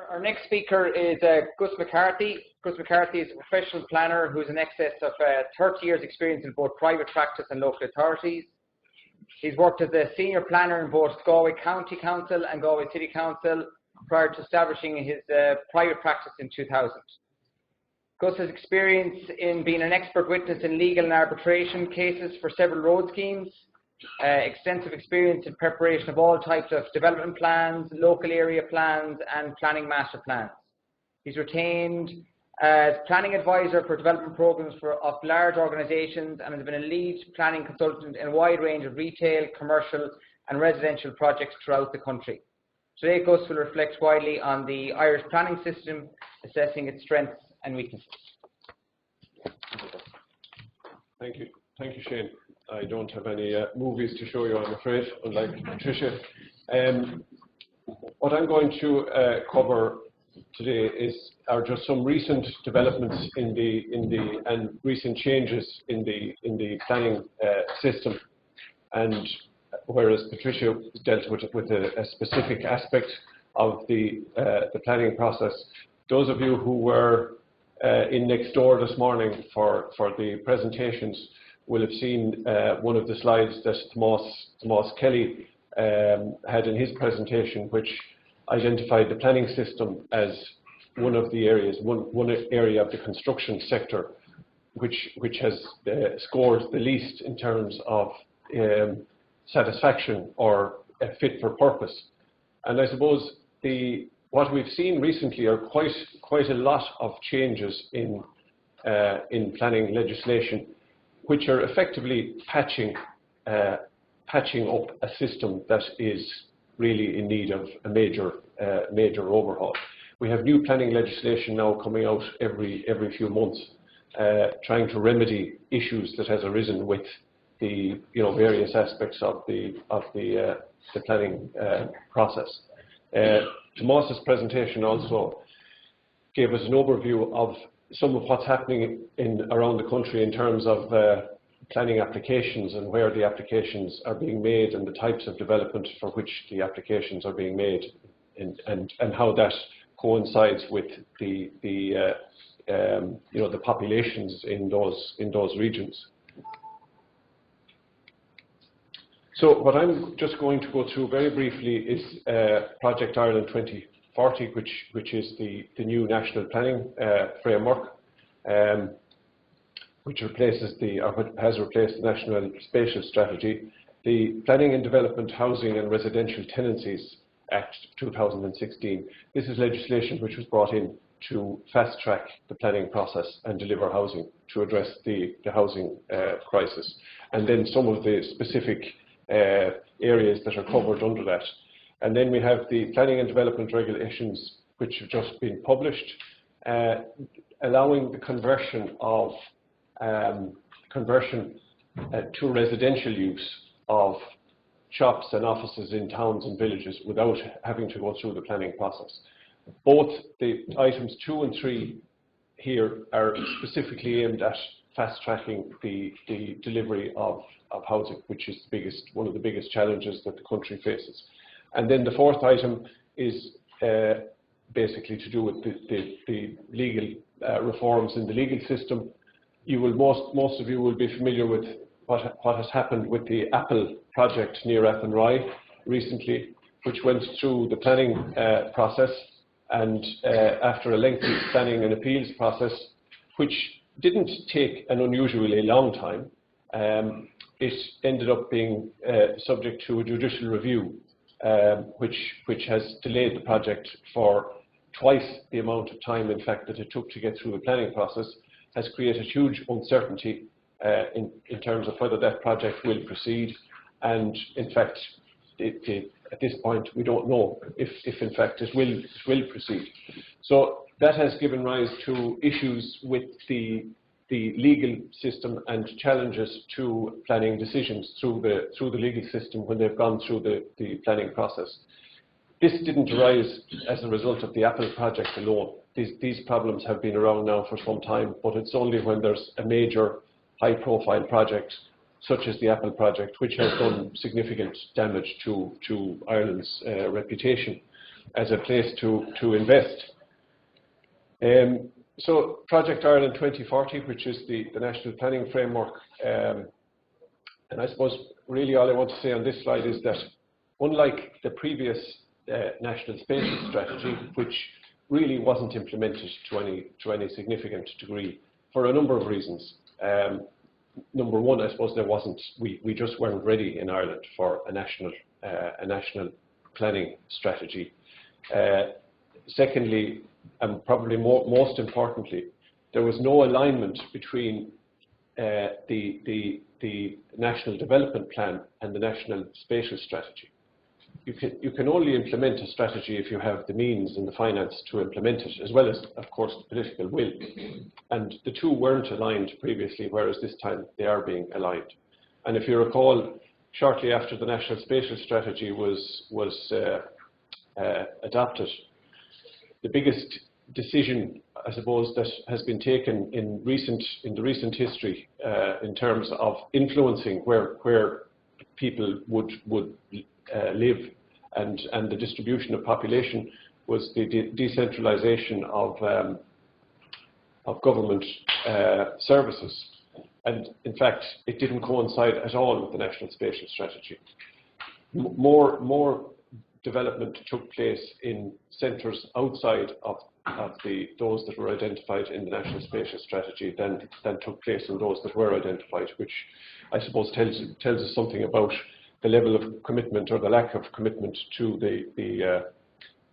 Our next speaker is Gus McCarthy. Gus McCarthy is a professional planner who has in excess of 30 years experience in both private practice and local authorities. He's worked as a senior planner in both Galway County Council and Galway City Council prior to establishing his private practice in 2000. Gus has experience in being an expert witness in legal and arbitration cases for several road schemes, extensive experience in preparation of all types of development plans, local area plans and planning master plans. He's retained as planning advisor for development programs of large organisations and has been a lead planning consultant in a wide range of retail, commercial and residential projects throughout the country. Today Gus will reflect widely on the Irish planning system, assessing its strengths and weaknesses. Thank you, Shane. I don't have any movies to show you, I'm afraid, unlike Patricia. What I'm going to cover today are just some recent developments and recent changes in the planning system. And whereas Patricia dealt with a specific aspect of the planning process, those of you who were in next door this morning for the presentations will have seen one of the slides that Tomas Kelly had in his presentation, which identified the planning system as one of the areas, one area of the construction sector which has scored the least in terms of satisfaction or fit for purpose. And I suppose what we've seen recently are quite a lot of changes in planning legislation, which are effectively patching up a system that is really in need of a major overhaul. We have new planning legislation now coming out every few months, trying to remedy issues that has arisen with the various aspects of the planning process. Tomas's presentation also gave us an overview of some of what's happening around the country in terms of planning applications and where the applications are being made and the types of development for which the applications are being made, and how that coincides with the populations in those regions. So what I'm just going to go through very briefly is Project Ireland 2040, which is the new national planning framework, which has replaced the National Spatial Strategy, the Planning and Development, Housing and Residential Tenancies Act 2016. This is legislation which was brought in to fast-track the planning process and deliver housing to address the housing crisis. And then some of the specific areas that are covered under that. And then we have the Planning and Development Regulations, which have just been published, allowing the conversion to residential use of shops and offices in towns and villages without having to go through the planning process. Both the items 2 and 3 here are specifically aimed at fast-tracking the delivery of housing, which is one of the biggest challenges that the country faces. And then the 4th item is basically to do with the legal reforms in the legal system. Most of you will be familiar with what has happened with the Apple project near Athenry recently, which went through the planning process, and after a lengthy planning and appeals process, which didn't take an unusually long time, it ended up being subject to a judicial review, which has delayed the project for twice the amount of time, in fact, that it took to get through the planning process, has created huge uncertainty in terms of whether that project will proceed. And in fact, at this point, we don't know if in fact it will proceed. So that has given rise to issues with the legal system and challenges to planning decisions through the legal system when they've gone through the planning process. This didn't arise as a result of the Apple project alone. These problems have been around now for some time, but it's only when there's a major high-profile project such as the Apple project, which has done significant damage to Ireland's reputation, as a place to invest. So Project Ireland 2040, which is the national planning framework, and I suppose really all I want to say on this slide is that unlike the previous national spatial strategy, which really wasn't implemented to any significant degree for a number of reasons. Number one, I suppose there wasn't, we just weren't ready in Ireland for a national planning strategy. Secondly, and probably most importantly, there was no alignment between the National Development Plan and the National Spatial Strategy. You can only implement a strategy if you have the means and the finance to implement it, as well as, of course, the political will. And the two weren't aligned previously, whereas this time they are being aligned. And if you recall, shortly after the National Spatial Strategy was adopted, the biggest decision, I suppose, that has been taken in the recent history in terms of influencing where people would live and the distribution of population was the decentralization of government services. And in fact, it didn't coincide at all with the National Spatial Strategy. More development took place in centres outside of those that were identified in the National Spatial Strategy than took place in those that were identified, which I suppose tells us something about the level of commitment or the lack of commitment to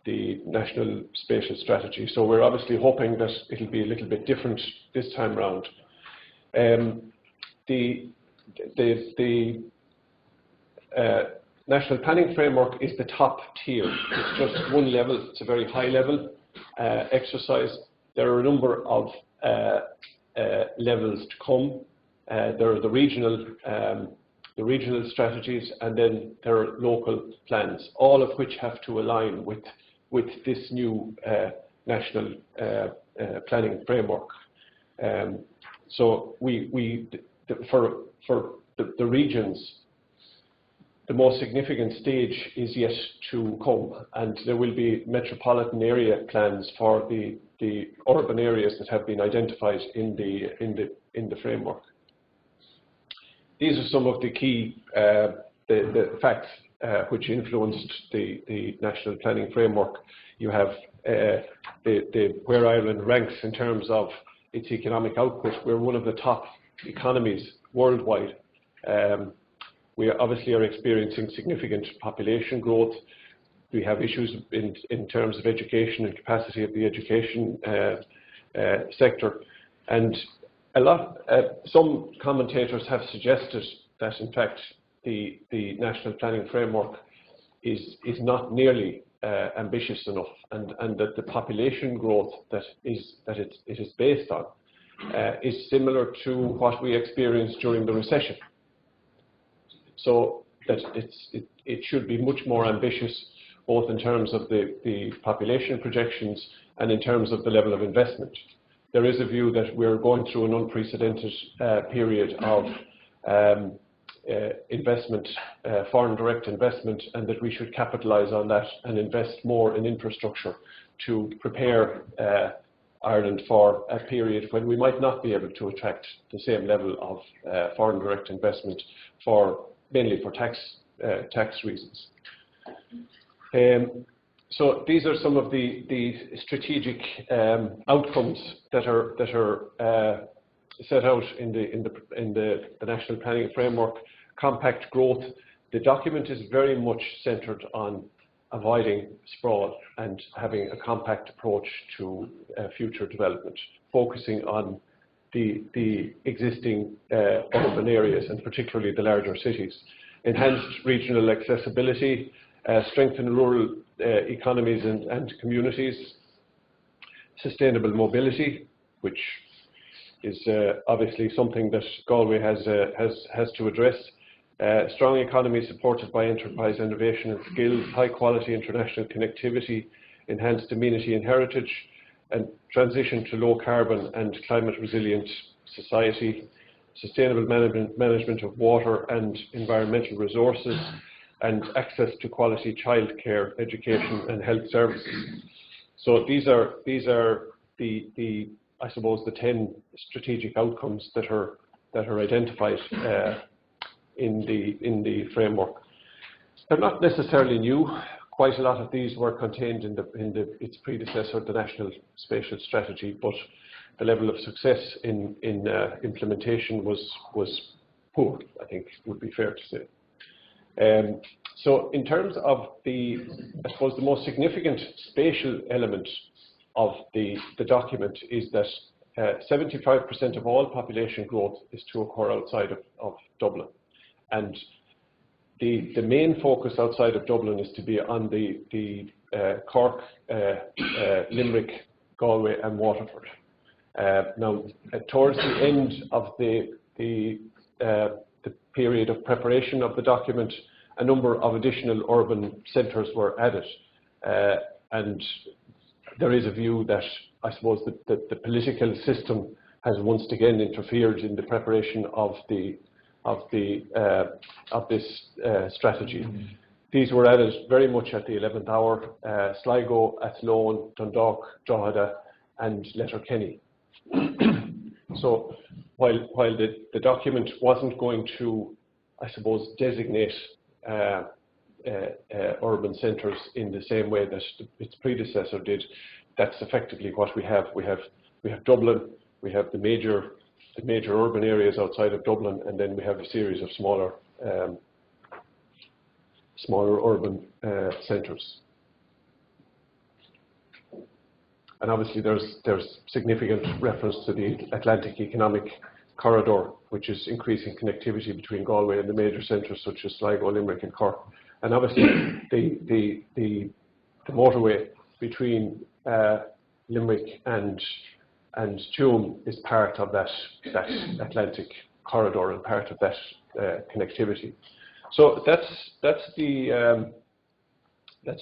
the National Spatial Strategy. So we're obviously hoping that it'll be a little bit different this time round. The National Planning Framework is the top tier. It's just one level. It's a very high level exercise. There are a number of levels to come. There are the regional strategies, and then there are local plans, all of which have to align with this new national planning framework. So for the regions, the most significant stage is yet to come, and there will be metropolitan area plans for the urban areas that have been identified in the framework. These are some of the key the facts which influenced the national planning framework. You have where Ireland ranks in terms of its economic output. We're one of the top economies worldwide. We obviously are experiencing significant population growth. We have issues in terms of education and capacity of the education sector. And some commentators have suggested that, in fact, the national planning framework is not nearly ambitious enough, and that the population growth that it is based on is similar to what we experienced during the recession. So that it should be much more ambitious, both in terms of the population projections and in terms of the level of investment. There is a view that we're going through an unprecedented period of investment, foreign direct investment, and that we should capitalise on that and invest more in infrastructure to prepare Ireland for a period when we might not be able to attract the same level of foreign direct investment mainly for tax reasons. So these are some of the strategic outcomes that are set out in the National Planning Framework. Compact growth. The document is very much centred on avoiding sprawl and having a compact approach to future development, focusing on the existing urban areas and particularly the larger cities. Enhanced regional accessibility, strengthen rural economies and communities, sustainable mobility, which is obviously something that Galway has to address. Strong economy supported by enterprise innovation and skills, high quality international connectivity, enhanced amenity and heritage, and transition to low carbon and climate resilient society, sustainable management of water and environmental resources, and access to quality childcare, education and health services. So these are the I suppose the 10 strategic outcomes that are identified in the framework. They're not necessarily new. Quite a lot of these were contained in its predecessor, the National Spatial Strategy, but the level of success in implementation was poor, I think would be fair to say. So in terms of I suppose the most significant spatial element of the document is that 75% of all population growth is to occur outside of Dublin. And the main focus outside of Dublin is to be on the Cork, Limerick, Galway and Waterford. Now, towards the end of the period of preparation of the document, a number of additional urban centres were added. And there is a view that I suppose that the political system has once again interfered in the preparation of this strategy. These were added very much at the 11th hour: Sligo, Athlone, Dundalk, Drogheda, and Letterkenny. So while the document wasn't going to, I suppose, designate urban centres in the same way that its predecessor did, that's effectively what we have. We have Dublin, we have the major urban areas outside of Dublin, and then we have a series of smaller urban centres. And obviously there's significant reference to the Atlantic Economic Corridor, which is increasing connectivity between Galway and the major centres such as Sligo, Limerick and Cork. And obviously the motorway between Limerick and Tuam is part of that Atlantic corridor and part of that connectivity. So that's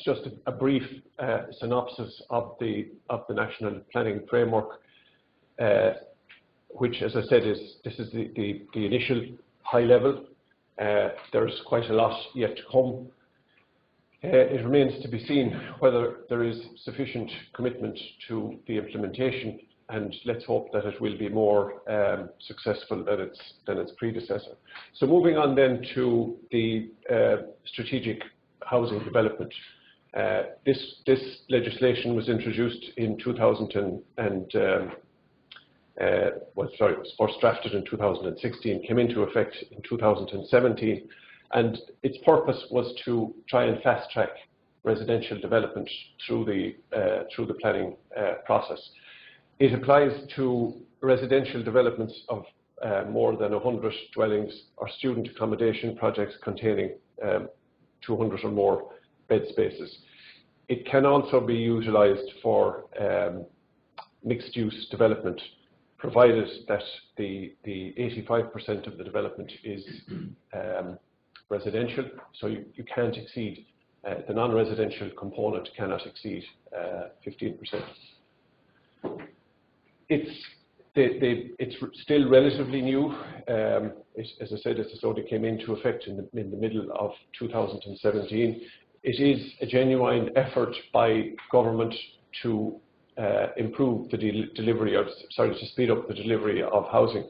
just a brief synopsis of the national planning framework, which, as I said, this is the initial high level. There's quite a lot yet to come. It remains to be seen whether there is sufficient commitment to the implementation, and let's hope that it will be more successful than its predecessor. So moving on then to the strategic housing development. This legislation was introduced in 2000 it was first drafted in 2016, came into effect in 2017, and its purpose was to try and fast-track residential development through the planning process. It applies to residential developments of more than 100 dwellings or student accommodation projects containing 200 or more bed spaces. It can also be utilised for mixed-use development, provided that the 85% of the development is residential, so you can't exceed, the non-residential component cannot exceed 15%. It's still relatively new. As I said, it only came into effect in the middle of 2017. It is a genuine effort by government to improve the to speed up the delivery of housing.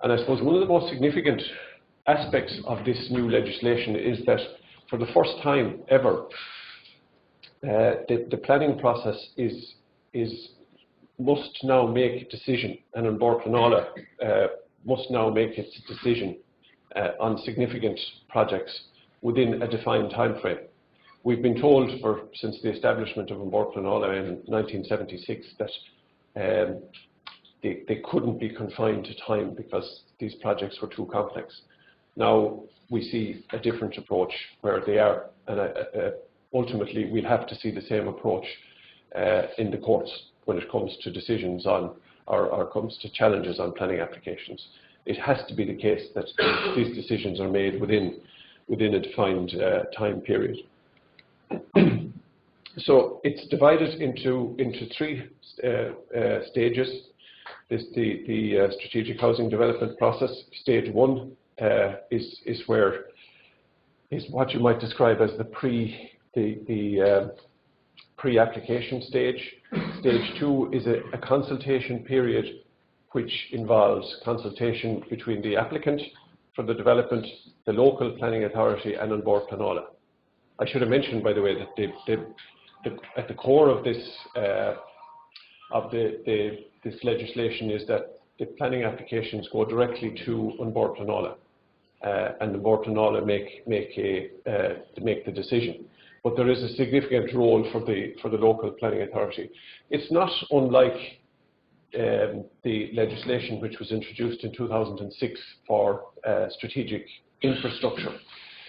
And I suppose one of the most significant aspects of this new legislation is that for the first time ever, the planning process must now make a decision, and in Borplanala must now make its decision on significant projects within a defined time frame. We've been told since the establishment of Borplanala in 1976 that they couldn't be confined to time because these projects were too complex. Now we see a different approach where they are, and ultimately we'll have to see the same approach in the courts when it comes to decisions on or comes to challenges on planning applications. It has to be the case that these decisions are made within a defined time period. So it's divided into three stages. There's the strategic housing development process. Stage one is where is what you might describe as the pre-application stage. Stage 2 is a consultation period which involves consultation between the applicant for the development, the local planning authority, and An Bord Pleanála. I should have mentioned, by the way, that at the core of this this legislation is that the planning applications go directly to An Bord Pleanála, and the Bord Pleanála make the decision. But there is a significant role for the local planning authority. It's not unlike the legislation which was introduced in 2006 for strategic infrastructure.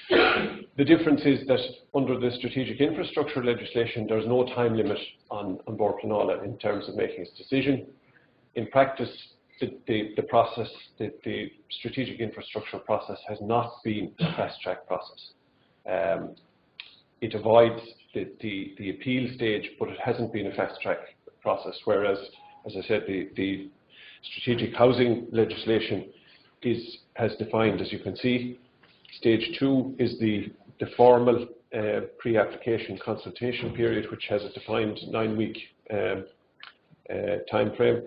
The difference is that under the strategic infrastructure legislation, there's no time limit on Bord Pleanála in terms of making its decision. In practice, the process, the strategic infrastructure process has not been a fast-track process. It avoids the appeal stage, but it hasn't been a fast-track process, whereas, as I said, the strategic housing legislation has defined, as you can see, stage 2 is the formal pre-application consultation period, which has a defined 9-week time frame,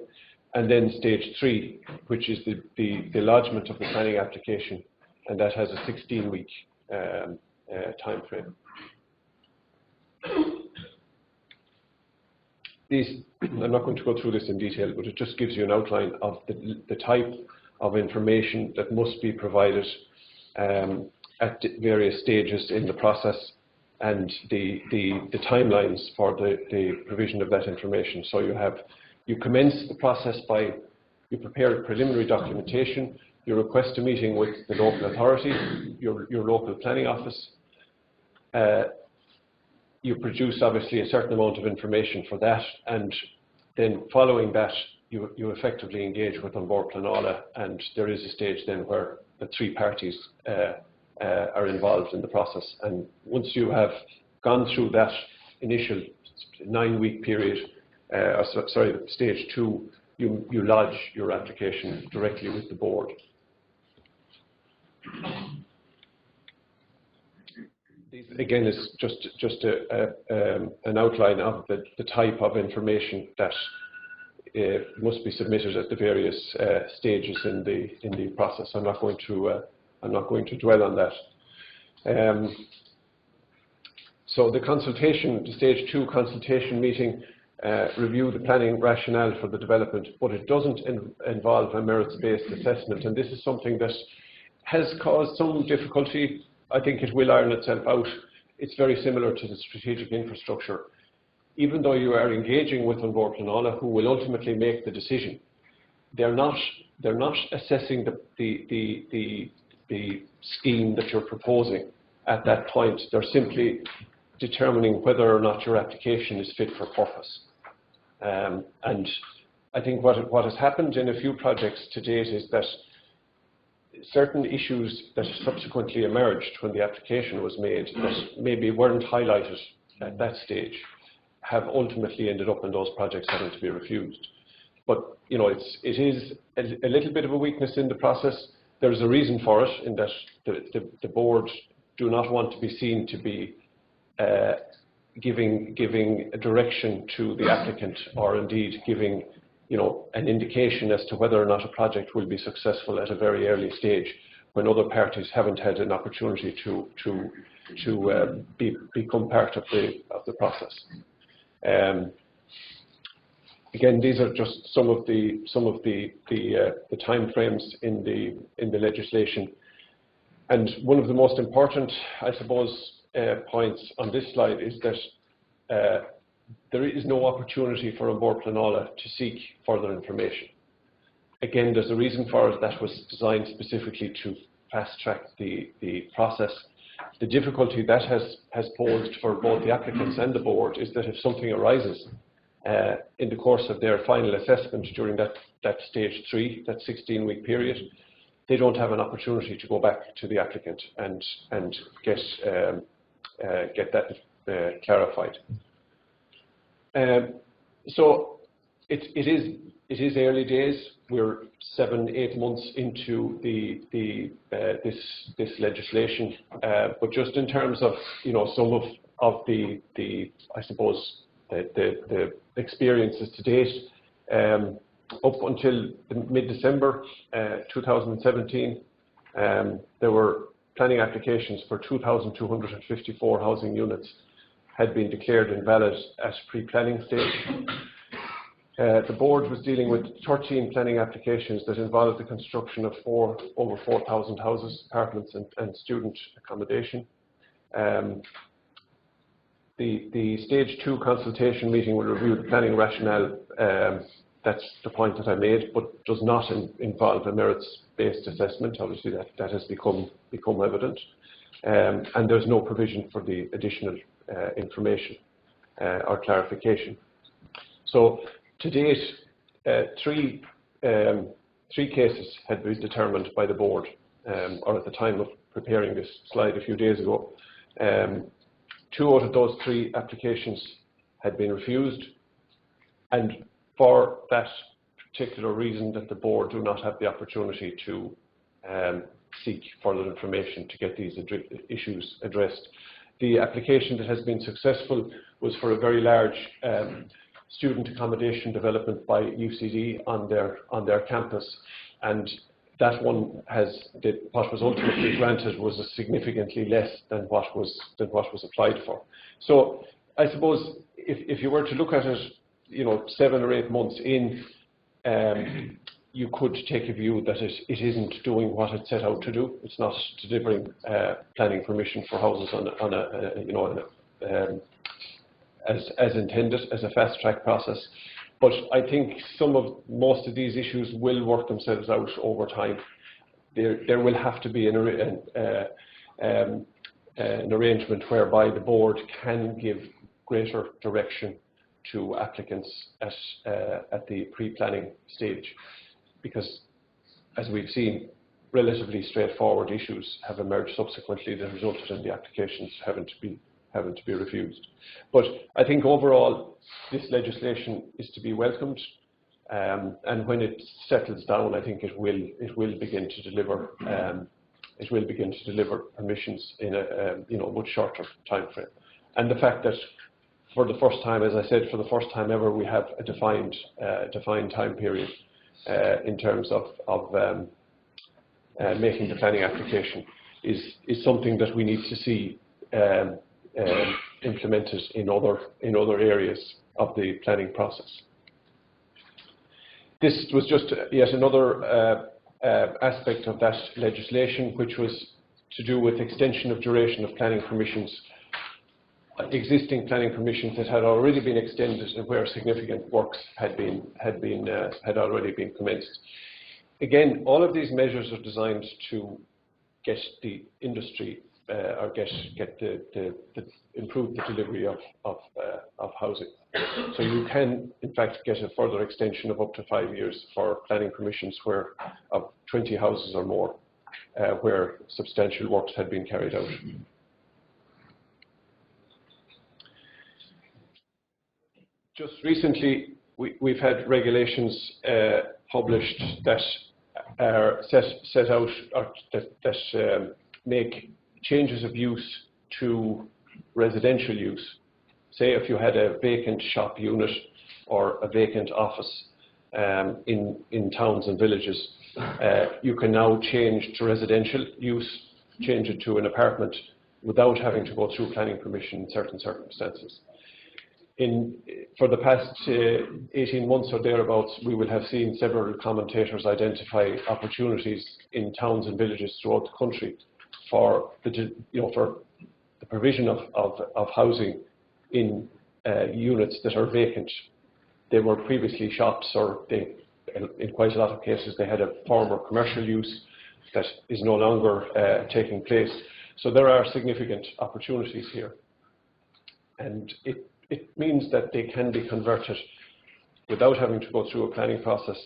and then stage 3, which is the lodgement of the planning application, and that has a 16-week time frame. I'm not going to go through this in detail, but it just gives you an outline of the type of information that must be provided at various stages in the process, and the timelines for the provision of that information. So you commence the process by, you prepare preliminary documentation, you request a meeting with the local authority, your local planning office. You produce obviously a certain amount of information for that, and then following that you effectively engage with An Bord Pleanála, and there is a stage then where the 3 parties are involved in the process. And once you have gone through that initial 9-week period, stage 2, you lodge your application directly with the board. This again is just an outline of the type of information that must be submitted at the various stages in the process. I'm not going to dwell on that. So the stage 2 consultation meeting review the planning rationale for the development, but it doesn't involve a merits-based assessment, and this is something that has caused some difficulty. I think it will iron itself out. It's very similar to the strategic infrastructure. Even though you are engaging with An Bord Pleanála, who will ultimately make the decision, they're not assessing the scheme that you're proposing at that point. They're simply determining whether or not your application is fit for purpose. And I think what has happened in a few projects to date is that certain issues that subsequently emerged when the application was made that maybe weren't highlighted at that stage have ultimately ended up in those projects having to be refused. But it is a little bit of a weakness in the process. There's a reason for it, in that the board do not want to be seen to be giving a direction to the applicant, or indeed giving an indication as to whether or not a project will be successful at a very early stage, when other parties haven't had an opportunity to become part of the process. Again, these are just some of the time frames in the legislation, and one of the most important, I suppose, points on this slide is that there is no opportunity for An Bord Pleanála to seek further information. Again, there's a reason for it that was designed specifically to fast-track the process. The difficulty that has posed for both the applicants and the board is that if something arises in the course of their final assessment during that stage 3, that 16-week period, they don't have an opportunity to go back to the applicant and get that clarified. So it is it is early days. We're 7-8 months into this legislation, but just in terms of some of the I suppose the experiences to date, up until mid-December 2017, there were planning applications for 2,254 housing units had been declared invalid at pre-planning stage. The board was dealing with 13 planning applications that involved the construction of over 4,000 houses, apartments and student accommodation. The stage 2 consultation meeting will review the planning rationale. That's the point that I made, but does not involve a merits-based assessment. Obviously that has become evident. And there's no provision for the additional information or clarification. So to date, three cases had been determined by the board, or at the time of preparing this slide a few days ago. 2 out of those 3 applications had been refused, and for that particular reason that the board do not have the opportunity to seek further information to get these issues addressed. The application that has been successful was for a very large student accommodation development by UCD on their campus, and that one what was ultimately granted was significantly less than what was applied for. So I suppose if you were to look at it, 7 or 8 months in, you could take a view that it isn't doing what it set out to do. It's not delivering planning permission for houses as intended, as a fast-track process. But I think most of these issues will work themselves out over time. There will have to be an arrangement whereby the board can give greater direction to applicants at the pre-planning stage, because, as we've seen, relatively straightforward issues have emerged subsequently that resulted in the applications having to be refused. But I think overall this legislation is to be welcomed, and when it settles down, I think it will begin to deliver. It will begin to deliver permissions in a much shorter time frame. And the fact that, for the first time, as I said, for the first time ever, we have a defined time period in terms of making the planning application is something that we need to see implemented in other areas of the planning process. This was just yet another aspect of that legislation, which was to do with extension of duration of planning permissions. Existing planning permissions that had already been extended and where significant works had already been commenced. Again, all of these measures are designed to get the industry or improve the delivery of housing. So you can, in fact, get a further extension of up to 5 years for planning permissions of 20 houses or more, where substantial works had been carried out. Just recently, we've had regulations published that are set out or that make changes of use to residential use. Say if you had a vacant shop unit or a vacant office in towns and villages, you can now change to residential use, change it to an apartment without having to go through planning permission in certain circumstances. For the past 18 months or thereabouts, we will have seen several commentators identify opportunities in towns and villages throughout the country for the provision of housing in units that are vacant. They were previously shops, or in quite a lot of cases they had a former commercial use that is no longer taking place. So there are significant opportunities here, and it means that they can be converted without having to go through a planning process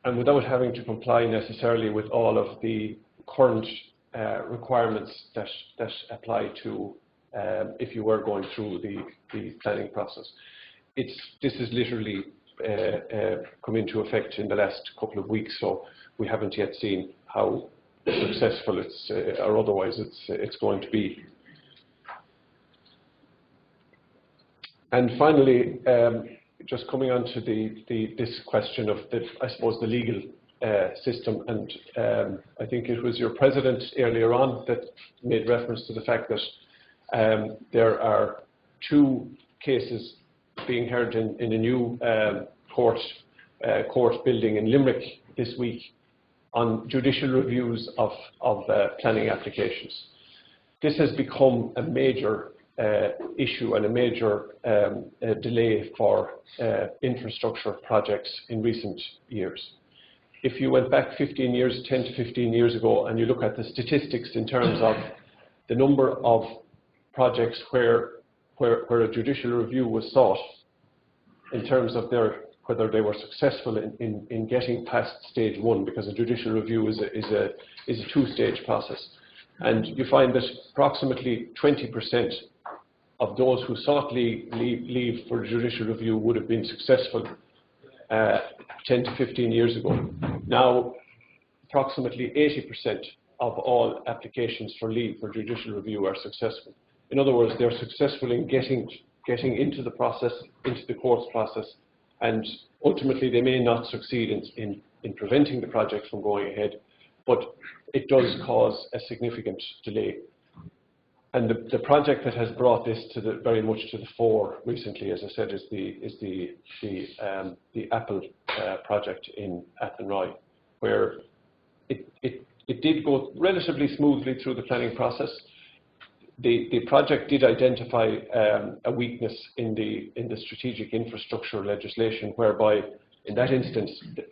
and without having to comply necessarily with all of the current requirements that apply to if you were going through the planning process. This is literally come into effect in the last couple of weeks, so we haven't yet seen how successful it's or otherwise it's going to be. And finally, just coming on to this question of I suppose the legal system, and I think it was your president earlier on that made reference to the fact that there are 2 cases being heard in a new court building in Limerick this week on judicial reviews of planning applications. This has become a major issue and a major delay for infrastructure projects in recent years. If you went back 10 to 15 years ago, and you look at the statistics in terms of the number of projects where a judicial review was sought, in terms of whether they were successful in getting past stage 1, because a judicial review is a 2-stage process, and you find that approximately 20% of those who sought leave for judicial review would have been successful 10 to 15 years ago. Now, approximately 80% of all applications for leave for judicial review are successful. In other words, they're successful in getting into the process, into the courts process, and ultimately they may not succeed in preventing the project from going ahead, but it does cause a significant delay. And the project that has brought this very much to the fore recently, as I said, is the Apple project in Athenry, where it did go relatively smoothly through the planning process. The project did identify a weakness in the strategic infrastructure legislation, whereby in that instance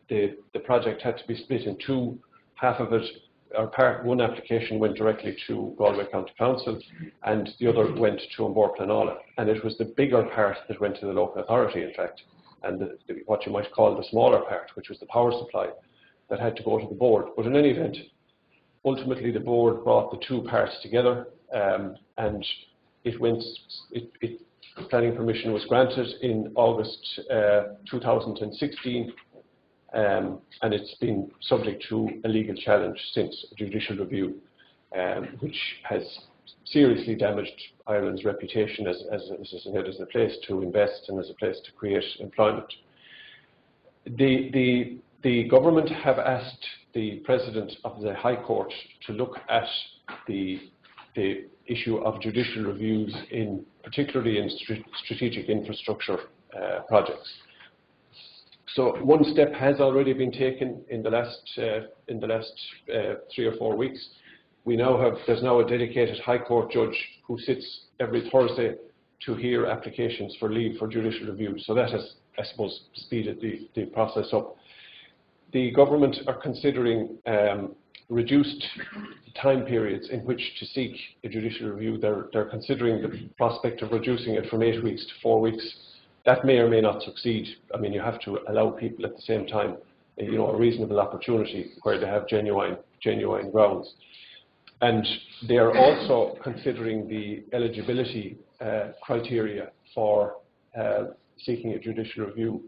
the project had to be split in 2. Half of it, or one application went directly to Galway County Council, and the other went to Umbor Planola. And it was the bigger part that went to the local authority, in fact, and what you might call the smaller part, which was the power supply, that had to go to the board. But in any event, ultimately the board brought the 2 parts together, and planning permission was granted in August 2016. And it's been subject to a legal challenge since, a judicial review, which has seriously damaged Ireland's reputation as a place to invest and as a place to create employment. The government have asked the President of the High Court to look at the issue of judicial reviews, particularly in strategic infrastructure projects. So one step has already been taken in the last 3 or 4 weeks. There's now a dedicated High Court judge who sits every Thursday to hear applications for leave for judicial review. So that has, I suppose, speeded the process up. The government are considering reduced time periods in which to seek a judicial review. They're considering the prospect of reducing it from 8 weeks to 4 weeks. That may or may not succeed. I mean, you have to allow people at the same time, a reasonable opportunity where they have genuine grounds. And they are also considering the eligibility criteria for seeking a judicial review.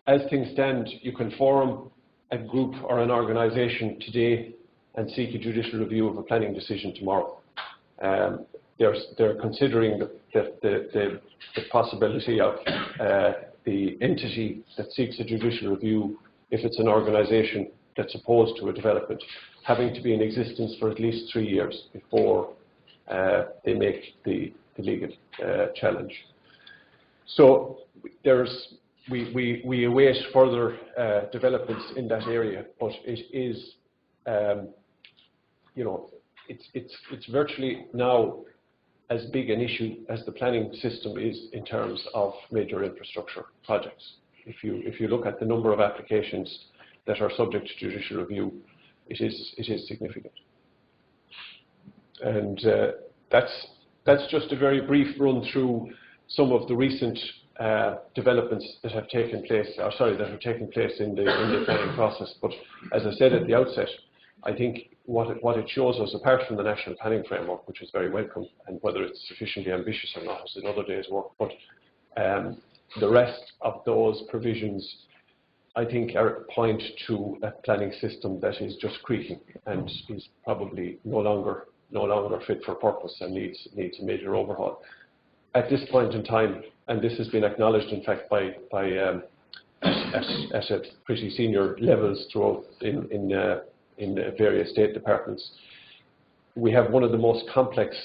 As things stand, you can form a group or an organisation today and seek a judicial review of a planning decision tomorrow. They're considering the possibility of the entity that seeks a judicial review, if it's an organisation that's opposed to a development, having to be in existence for at least 3 years before they make the legal challenge. So we await further developments in that area, but it is, it's virtually now as big an issue as the planning system is in terms of major infrastructure projects. If you look at the number of applications that are subject to judicial review, it is significant. And that's just a very brief run through some of the recent developments that have taken place, in the planning process. But as I said at the outset, I think what it shows us, apart from the national planning framework, which is very welcome, and whether it's sufficiently ambitious or not is another day's work, but the rest of those provisions, I think, point to a planning system that is just creaking and is probably no longer fit for purpose and needs a major overhaul. At this point in time, and this has been acknowledged, in fact, at pretty senior levels throughout in various state departments, we have one of the most complex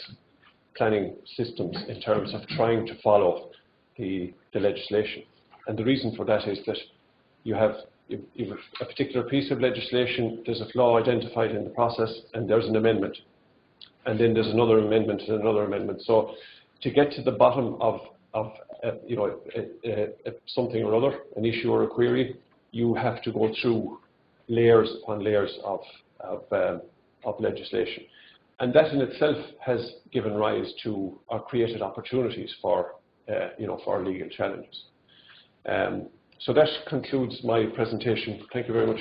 planning systems in terms of trying to follow the legislation. And the reason for that is that you have a particular piece of legislation, there's a flaw identified in the process, and there's an amendment. And then there's another amendment and another amendment. So to get to the bottom of something or other, an issue or a query, you have to go through layers upon layers of legislation. And that in itself has given rise to or created opportunities for legal challenges. So that concludes my presentation. Thank you very much.